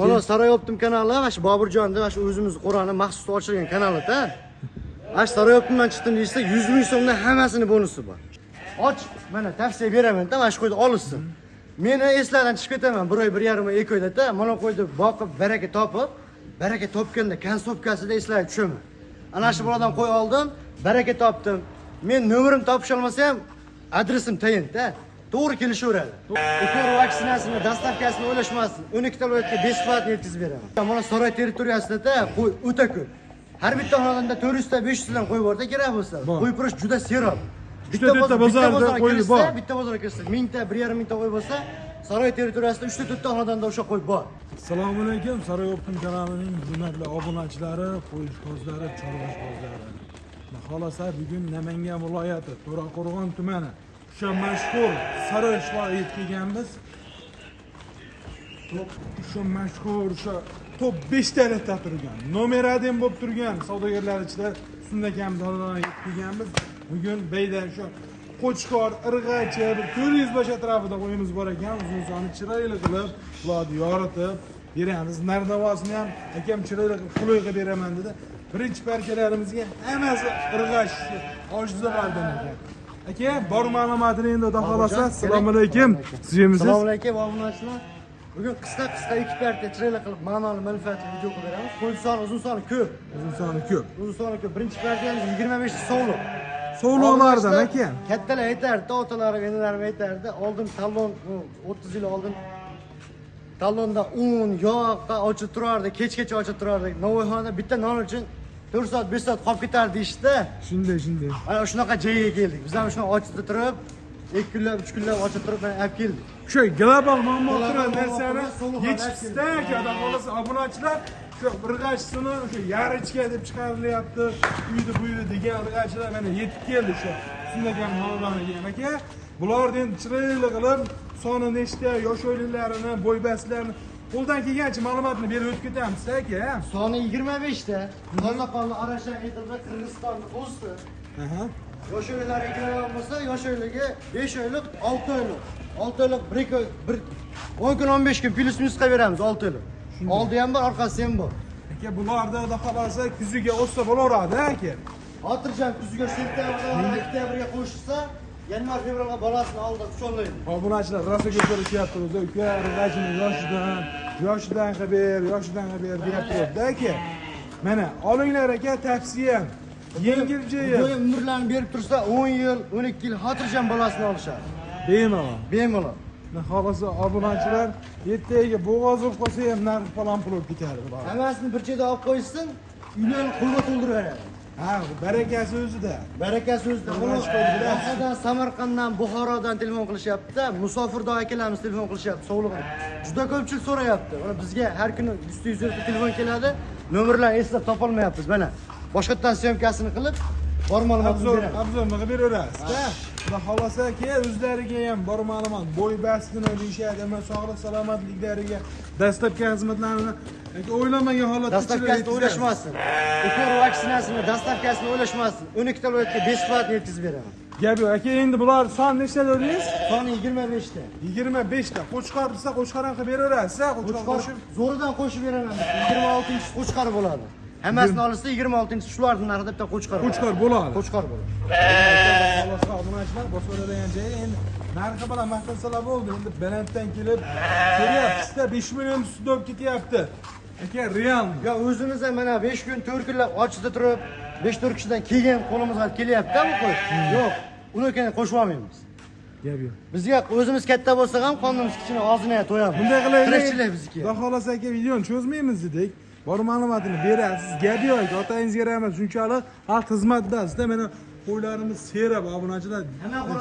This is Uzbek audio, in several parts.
Mana Saroy Optim kanali va shu Boburjonni va shu o'zimiz Qur'onni maxsus ochilgan kanalida. Ash Saroy Optimdan chiqdim deysa 100 ming so'mdan hammasini bonusi bor. Och, mana tavsiya beraman-da, mana shu qo'yni olsin. Meni eslardan chiqib ketaman 1 oy, 1,5 oy, 2 oyda-da, mana qo'yni boqib, baraka topganda konsobkasida eslayib tushaman. Ana shu boladan qo'y oldim, baraka topdim. Men nomerim topish olmasa ham adresim tayin-da. To'g'ri kelishaveradi. Ukol vaksinasini, dastavkasini o'ylashmasin. 12 ta viloyatga besplatni yetkazib beraman. Mana Saroy territoriyasida qo'y o'ta ko'p. Har bitta xonadonda 400 ta, 500 ta qo'y borda kerak bo'lsa. Qo'y purish juda serob. Bitta bozorda qo'y bor. Bitta bozorga kirsa, 1000 ta, 1,5 ming ta qo'y bo'lsa, Saroy territoriyasida 3 ta, 4 ta xonadonda o'sha qo'y bor. Assalomu alaykum, Saroy Optim kanalining hurmatli obunachilari, qo'yishbozlari, chorvashbozlari. Xohlasa bugun Namangan viloyati To'raqo'rg'on tumani o'sha mashhur Saroy shahriga kelganmiz. O'sha mashhur o'sha top 5 talikda turgan, nomer 1 bo'lib turgan savdogarlar ichida Sundakan daladan kelganmiz. Bugun beyda shu Qo'chqor, Irg'achi, turizm bosh atrofida qo'yimiz bor ekan. Uzun soni chiroyli qilib, ularni yoritib beramiz. Narnavosini ham akam chiroyli qilib qulay beraman dedi. Birinchi parkalarimizga hammasi Irg'ach Ojizoboddan ekan. Aka, bor ma'lumotini endi xudo xolasa. Assalomu alaykum. Sizmisiz? Assalomu alaykum, obunachilar. Bugun qisqa ikki parcha chiroyli qilib ma'noli manfaatli video qilib beramiz. Qo'y soni, uzun soni ko'p. Uzun soni ko'p. Uzun soni ko'p. Birinchi partiyamiz 25 ta sovliq. Sovliqlardan aka. Kattalar aytardi, otalarim, enalarim aytardi. Oldin talon 30 yil oldin talonda un, yog'qa ochib turardi, kechgacha ochib turardi. Navoiyxonada bitta non uchun 4 soat, 5 soat qolib ketardi ishda. Shunday. Ana shunaqa joyga keldik. Biz ham shuni ochib turib, 2 kunlab, 3 kunlab ochib turib mana olib keldik. Shu global muammo turgan narsani yechishda xudo xolasa obunachilar shu Irg'achsini o'sha yarichga deb chiqarilyapti. Uyda buyda degan Irg'achlar mana yetib keldi shu. Sundakan xonadoniga aka. Bularni endi chiroyli qilib soni nechta, yosh o'yinlarini, bo'ybastlarini qo'ldan kelgancha ma'lumotni berib o'tib ketamiz aka. Soni 25 ta. Qozoqlarni Arashan aytildi, Qirg'izistonni o'zdi. Yosh o'yinlar ekran bo'lsa, yosh o'yinligi 5 oylik, 6 oylik. 6 oylik 10 kun 15 kun plus minus qilib beramiz 6 oylik. Oldi ham bor, orqasi ham bor. Aka, bularda xudo xolasa kuziga o'tsa bo'laveradi aka. Xotirjam kuziga sentabrdan oktyabrga qo'shilsa, yanvar fevralga bolasini oldi ucholaydi. Obunachilar rosa ko'tarishyapti o'zi. Uka, Irg'achning yoshidan xabar deyapti aka. Mana olinglar aka, tavsiyam. Yengil joyi. Bu umrlarni berib tursa 10 yil, 12 yil xotirjam bolasini olishadi. Bemalol. Xohlasa obunachilar ertaga bo'g'oz bo'lib qolsa ham narx falon pul olib ketadi. Hammasini bir joyda olib qo'ysin, uylarni qo'lga to'ldiraveradi. Ha, barakasi o'zida. Buxorodan, Samarqanddan, Buxorodan telefon qilishyapti. Musofirda akalarimiz telefon qilishyapti, sog'lig'ini. Juda ko'pchilik so'rayapti. Mana bizga har kuni 100 ta telefon keladi. Nomerlarni eslab topolmayapmiz. Mana boshqatdan syomkasini qilib, bor ma'lumotni beramiz. Obzorni qilib beraverasiz. Xudo xolasa aka, o'zlariga ham bor ma'lumot, bo'y bastini deyishadi, men sog'lik salomatliklariga dastlabki xizmatlarini o'ylamagan holatda dastavkasini o'ylashmasin. Ukol vaksinasini, dastavkasini o'ylashmasin. 12 ta viloyatga besplatni yetkazib beraman. Gap yo'q aka, endi bular son nechta dedingiz? Soni 25 ta. 25 ta. Qo'chqor desa, qo'chqor ham qilib beraverasiz, qo'chqor qo'shib. Zo'ridan qo'shib beraman. 26-chi qo'chqor bo'ladi. Hammasini olsa 26-chi shularning narxida bitta qo'chqor bo'ladi. Qo'chqor bo'ladi. Xohlasa obunachilar boshqalardan joyi endi narxi bilan maqtansalar bo'ldi. Endi balanddan kelib ko'ryapsiz-da 5 million ustida olib ketyapti. Aka, real. Ya o'zimiz ham mana 5 kun, 4 kunlab ochida turib, 5-4 kishidan keyin qo'limizga kelyapti-da bu qo'y. Yo'q, unikini qo'shib olmaymiz. Gap yo'q. Bizga o'zimiz katta bo'lsa ham qonimiz kichkina og'zini to'yamiz. Bunday qilaylik. Tirikchilik bizniki. Xudo xolasa aka, videoni cho'zmaymiz dedik. Bor ma'lumotini berasiz. Gap yo'q, otangizga rahmat, shunchalik xalq xizmatidasiz-da. Mana qo'ylarimiz serab, obunachilar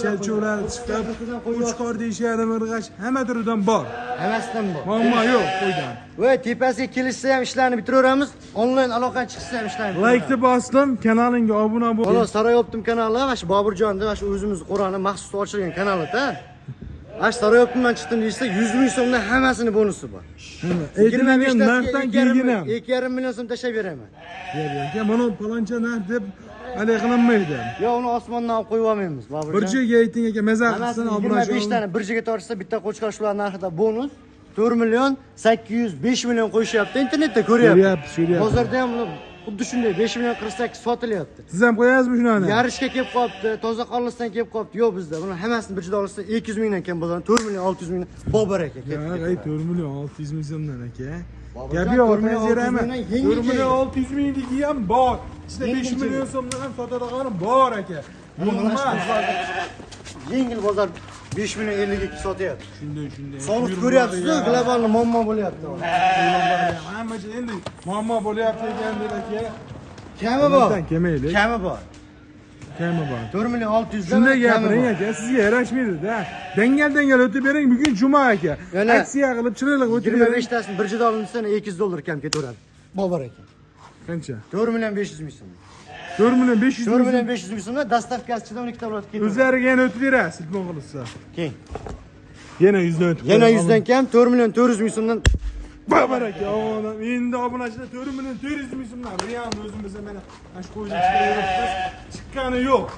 chelchovlar chiqib, qo'chqor deyishadi, Irg'ach, hamma turidan bor. Hammasidan bor. Muammo yo'q qo'ydan. Va tepasiga kelishsa ham ishlarni bitiraveramiz. Onlayn aloqa chiqsa ham ishlarni bitiraveramiz. Like-ni bosdim, kanalingga obuna bo'l. Mana Saroy Optim kanali va shu Boburjonni va shu o'zimiz Qur'onni maxsus ochilgan kanalida. Ash Saroy Optimdan chiqdim deysa 100 ming so'mdan hammasini bonusi bor. 25 narxdan keyin ham 2,5 million so'm tashlab beraman. Aka, mana paloncha narx deb hali qilinmaydi. Yo, uni osmondan olib qo'yib olmaymiz, Boburjon. Bir joyga ayting aka, mazza qilsin, obunachi. 25 tani bir joyga tortsa bitta qo'chqor shular narxida bonus. 4 milyon 800 5 milyon qo'yishyapti internetda ko'ryapti. Ko'ryapti. Bozorda ham xuddi shunday 5 milyon 48 sotilyapti. Siz ham qo'yasizmi shuni? Yarishga kelib qolibdi, toza qolmasdan kelib qolibdi. Yo'q bizda. Buni hammasini bir joyda olsa 200 mingdan kam bozor, 4 milyon 600 mingdan bobar aka. Ya, 4 milyon 600 ming so'mdan aka. Babajon, Gap yo'q, 4 milyon 600 o'rtangizga mingdan rahmat. yengil 4 milyon 600 mingligi ham bor. Ichida 5 Yengil milyon so'mdan ham sotadiganim bor aka. Yengil bozor 5 milyon 52 sotyapti. Shunday. Sog'liq ko'ryapsiz-ku, globalni muammo bo'lyapti. Hammacha endi muammo bo'lyapti ekan deb aka. Kami bor. Kemaylik. Kami bor. Kami bor. 4 milyon 600 dan Shunday gapiring aka, sizga yarashmaydi-da. Dangal o'tib bering, bugun juma aka. Yana Aksiya qilib chiroyli o'tib bering. 25 tasini bir joyda olinsa 200 dollar kam ketaveradi. Bobar aka. Qancha? 4 milyon 500 ming so'm. 4 milyon 500 4 ming. milyon 500 ming so'mdan dastavkasidan 12 davlat ketadi. O'zlariga yana o'tib berasiz, iltimos qilsa. Keyin. Yana 100 dan o'tib. Yana 100 dan kam 4 milyon 400 ming so'mdan Babar aka, endi obunachilar 4 milyon 400 ming so'mdan realni o'zimizda mana shu qo'yni chiqqani yo'q.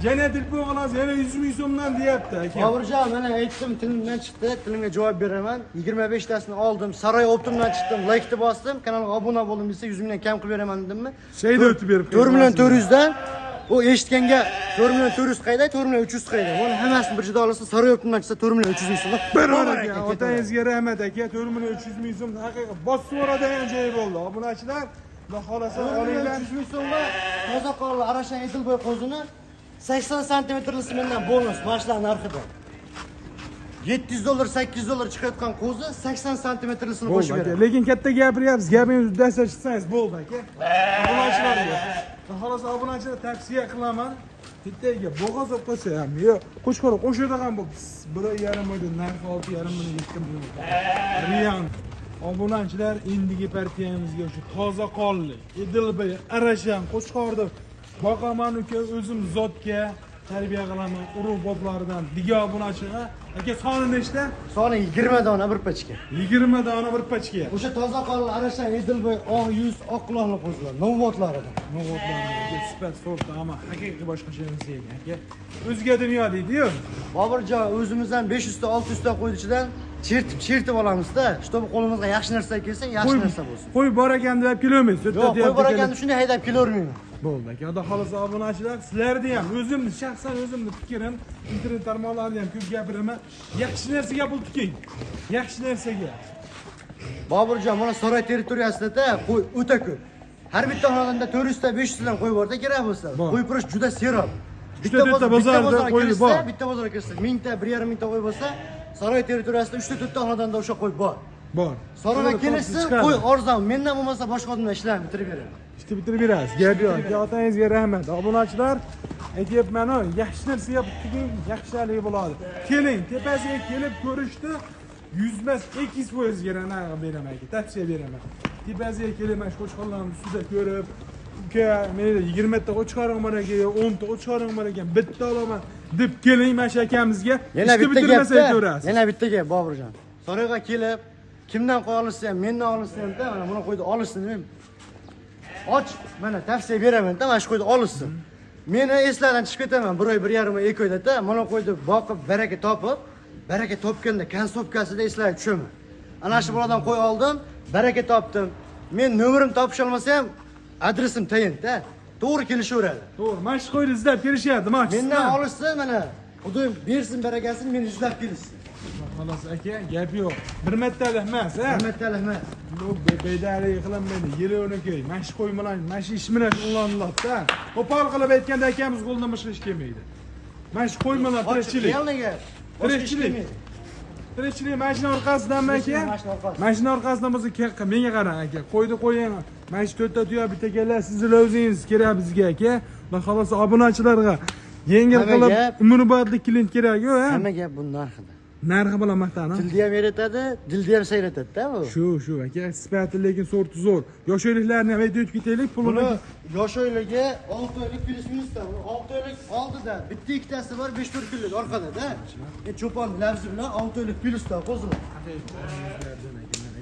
Yana telefon qilasiz, yana 100 ming so'mdan deyapti aka. Boburjon, mana aytdim, tilimdan chiqdi, tilimga javob beraman. 25 tasini oldim, Saroy Optimdan chiqdim, like bosdim, kanalga obuna bo'ldim desa 100 mingdan kam qilib beraman dedimmi? Shayda o'tib berib 4 milyon 400 dan o eshitganga 4 milyon 400 qayda, 4 milyon 300 qayda. Buni hammasini bir joyda olsa Saroy Optimdan chiqsa 4 milyon 300 ming so'm. Babar aka, otangizga rahmat aka, 4 milyon 300 ming so'm haqiqat bosib o'radigan joyi bo'ldi. Obunachilar, xudo xolasa olinglar. 300 ming so'mga toza qonli Arashan Edilboy qo'zini 80 santimetrli simendan bonus mashlar narxida. 700 dollar 800 dollar chiqayotgan qo'zi 80 santimetrlisini qo'shib Bo'ldi aka, beradi. lekin katta gapiryapsiz, gapingizni uddasiz chiqsangiz bo'ldi aka. Obunachilarga. Xolos obunachilar tavsiya qilaman. Bittaga bo'g'oz olib qo'ysa ham, yo'q, qo'shqor qo'shadigan bo'lib, 1.5 million narxi 6.5 million 7 million. Real. Obunachilar endigi partiyamizga shu toza qonli, Edilboy, Arashan, Qo'chqorda boqaman uka, o'zim zotga tarbiya qilaman, urug' boblaridan diga obunachiga. Aka soni nechta? Soni 20 dona bir pachka. 20 dona bir pachka. O'sha toza qonli Arashan Edilboy oq yuz, oq quloqli qo'zilar, novotlaridan. Novotlarga sifat sortda, ammo haqiqiy boshqacha narsa ekan aka. O'zga dunyo deydi-yu. Boburjon, o'zimizdan 500 ta 600 ta qo'y ichidan chertib olamizda. Shtobi qo'limizga yaxshi narsa kelsa, yaxshi narsa bo'lsin. Qo'y bor ekan deb kilometr Yo'q, qo'y bor ekan shunday haydab kelavermayman. Bo'ldi aka, xudo xolasa obunachilar, sizlarni ham o'zimni shaxsan o'zimni fikrim, internet tarmoqlarida ham ko'p gapiraman. Yaxshi narsaga pul tiking. Yaxshi narsaga. Boburjon, mana Saroy territoriyasida qo'y o'ta ko'p. Har bitta xonadonda 400 ta 500 tadan qo'y borda kerak bo'lsa, qo'y purish juda serob. Bitta bozorda qo'y bor. Bitta bozorga kirsa, 1000 ta, 1.5 ming ta qo'y bo'lsa, Saroy territoriyasida 3 ta 4 ta xonadonda o'sha qo'y bor. Bor. Saroyga kelishsa, qo'y arzon, mendan bo'lmasa boshqa odamlar ishlarni bitirib beraman. İşte bitirib berasiz. Gap yo'q. Aka, otangizga rahmat. Obunachilar, aytyapman, yaxshi narsaga tuting, yaxshiligi bo'ladi. Keling, tepasiga kelib ko'rishdi. Yuzmas ekiz foizga narx beraman aka, tavsiya beraman. Tepasiga kelib mana shu qo'chqorlarni ustida ko'rib, uka, menda 20 ta qo'chqorim bor ekan, 10 ta qo'chqorim bor ekan, bitta olaman deb keling mana shu akamizga. Yana bitta bitirmasak gap. ko'rasiz. Yana bitta gap, Boburjon. Saroyga kelib, kimdan qo'y olishsa ham, mendan olishsa ham, mana buni qo'ydi olishsin men. Och, mana tavsiya beraman-da, mana shu qo'yni olishsin. Meni eslardan chiqib ketaman 1 oy, 1.5 oy, 2 oyda-da, mana qo'yni boqib, baraka topib, baraka topganda konsobkasida eslarga tushaman. Ana shu boladan qo'y oldim, baraka topdim. Men nomerim topisha olmasa ham adresim tayin-da. To'g'ri kelishaveradi. To'g'ri, mana shu qo'yni izlab kelishyapti, mana shu. Mendan olishsa, mana Xudoyim bersin barakasini, meni izlab kelishsin. Xolos aka, gap yo'q. Bir martalik emas, ha? Rahmatli emas. Beydalik qilinmaydi. Yelivniki, mana shu qo'y bilan, mana shu ish bilan shug'ullaniladi-da. Qo'pol qilib aytganda akamiz qo'ldan boshqa ish kelmaydi. Mana shu qo'y bilan tirikchilik. Realniga. Tirikchilik. Tirikchilik mashina orqasidanmi aka? Mashina orqasidan bo'lsa, menga qarang aka. Qo'yni qo'ying. Mana shu 4 ta tuya bitta kelar, sizlar o'zingiz kerak bizga aka. Va xolos obunachilarga yengil qilib umrbodlik klient kerak-ku, ha? Hamma gap bu narxida. Narxi bilan maqtani. Tilda ham eritadi, dilda ham sayratadi-da bu. Shu aka, sifati lekin sorti zo'r. Yosh oyliklarni ham aytib ketaylik, pulini. Yosh oyligi 6 oylik plus minusda. 6 oylik oldida bitta ikkitasi bor, 5-4 kunlik orqada-da. Cho'pon labzi bilan 6 oylik plusda qo'zilar.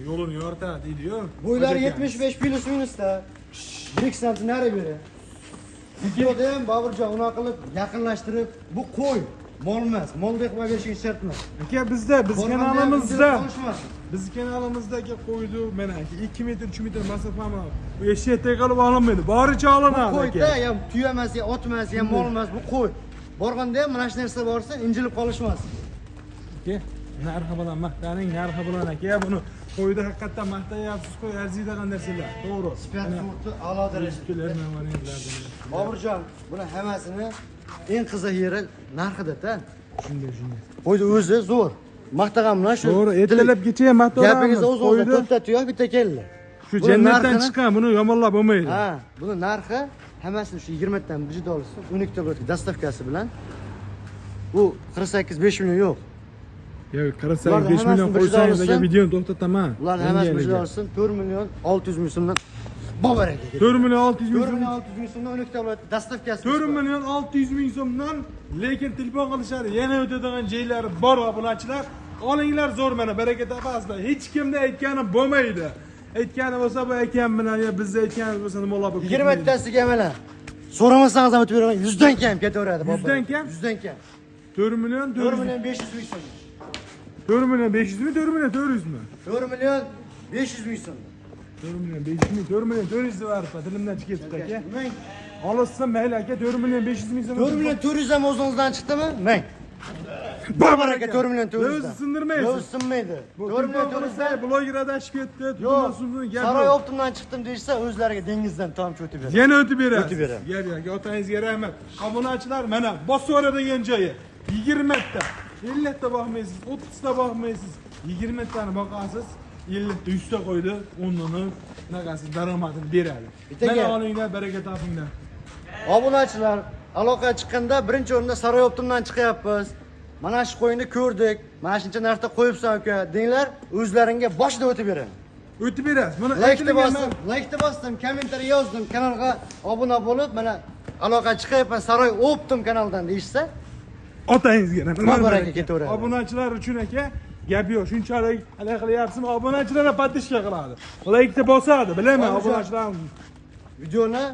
Yo'lini yoritadi deydi-yu. Bo'ylari 75 plus minusda. 1 sant nari beri. Videoda ham Boburjon unaqa qilib yaqinlashtirib, bu qo'y mol emas, mol deb qo'yib berishing shart emas. Aka, biz kanalimizda Biz kanalimizdagi qo'ydi mana 2 metr 3 metr masofami bu eshakdek qilib olinmaydi. Boricha olinadi Qo'yda aka. ya tuya emas, ya ot emas, ya mol emas, bu qo'y. Borganda ham mana shu narsa borsa, injilib qolishmas. Aka, narxi bilan maqtaning, narxi bilan aka buni qo'yda haqiqatdan maqtayapsiz, qo'y arziydigan narsalar. To'g'ri. Sifat sorti a'lo darajada. Boburjon, buni hammasini eng qiziq yeri narxida-da. Shunday. Qo'yni o'zi zo'r. Maqtagan bilan shu. To'g'ri, ertalabgacha maqtayapmiz. Gapingizni o'z-o'zidan to'xta tuyoq bitta keldi. Shu Buni jannatdan narxini- chiqqan, buni yomonlab bo'lmaydi. Ha, buni narxi hammasini shu 20 dan budjet olsin, 12 ta bo'ladi dastavkasi bilan. Bu 48-5 million yo'q. Yo'q, qarasak Ularni 5 million hammasini qo'ysangiz birga aka olsin. videoni to'xtataman. Ularni hammasini budjet olsin, 4 million 600 ming so'mdan bobar aka. 4 million 600 ming 4 so'm. million 600 ming so'mdan 12 ta bo'ladi dastavkasi. 4 million 600 ming so'mdan lekin telefon qilishadi. Yana o'tadigan joylari bor obunachilar. Olinglar zo'r mana baraka topasizlar. Hech kimda aytgani bo'lmaydi. Aytgani bo'lsa bu akam bilan yo bizda aytganimiz bo'lsa nima bo'lib 20 tasiga mana so'ramasangiz ham o'tib beraman. 100 dan kam ketaveradi. 100 dan kam? 100 dan kam. 4 million 4 million 500 ming so'm. 4 million 500 mi 4 million 400 mi? 4 million 500 ming so'm. 4 million 500 ming 4 million 400 var dilimdan chiqib ketdi aka. Ming. Olsa mayli aka 4 million 500 ming so'm. 4 million 400 ham o'zingizdan chiqdimi? Ming. Babar aka 4 million 400. O'zi sindirmaysiz. O'zi sinmaydi. 4 million 400 dan bloger adashib ketdi. yo'q. Gap Saroy yo'q. optimdan chiqdim deyishsa, o'zlariga dengizdan tomchi o'tib beradi. Yana o'tib beradi. O'tib beradi. Gap yo'q. Otangizga rahmat. Obunachilar mana bosib yuboradigan joyi 20 ta, 50 ta boqmaysiz, 30 ta boqmaysiz. 20 tani boqasiz. 50 ta 100 ta qo'ydi, 10 tani naqasi daromadini beradi. Bittaga- Mana olinglar, baraka topinglar. Obunachilar, aloqa chiqqanda birinchi o'rinda Saroy optimdan chiqyapmiz. Mana shu qo'yni ko'rdik. Mana shuncha narxda qo'yibsan aka, denglar, o'zlaringga boshida o'tib beradi. O'tib berasiz. Buni Laykni bosdim, laykni bosdim, kommentariy yozdim, kanalga obuna bo'lib, mana aloqa chiqyapman Saroy optim kanaldan deyishsa, otangizga Babar aka ketaveradi. Obunachilar uchun aka gap yo'q. Shunchalik hali qilyapsizmi? Obunachilar patishga qiladi. Laykni bosadi, bilaman obunachilar. videoni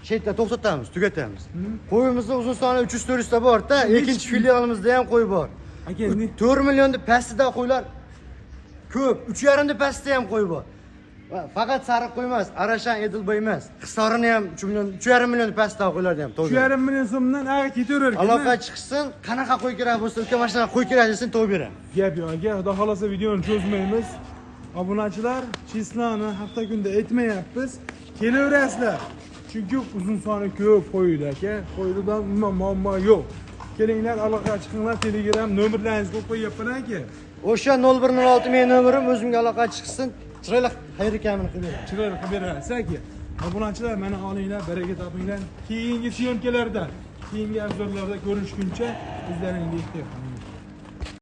chetda to'xtatamiz, tugatamiz. Qo'yimizni uzun soni 300-400 ta bor-da, ikkinchi filialimizda ham qo'y bor. Aka, 4 millionni pastida qo'ylar ko'p, 3,5 da pastida ham qo'y bor. Va faqat sariq qo'y emas, Arashan Edilboy emas. Hisorini ham 3 million, 3,5 million pastida qo'ylarda ham to'g'ri. 3,5 million so'mdan aga ketaverar ekan. Aloqa chiqsin, qanaqa qo'y kerak bo'lsa, uka mana shunaqa qo'y kerak desin, to'g'ri beraman. Gap yo'q aka, xudo xolasa videoni cho'zmaymiz. Obunachilar, chislani hafta kunda aytmayapmiz. Kelaverasizlar. Chunki uzun soni ko'p qo'ydi aka. Qo'ydidan umuman muammo yo'q. Kelinglar, aloqa chiqinglar, Telegram nomerlaringizni qo'yapman aka. O'sha 0106 men nomerim, o'zimga aloqa chiqsin. Chiroyli xayr ekanini qilib beraman. Chiroyli qilib berasiz aka. Obunachilar mana olinglar, baraka topinglar. Keyingi syomkalarda, keyingi obzorlarda ko'rishguncha o'zlaringizga ehtiyot qiling.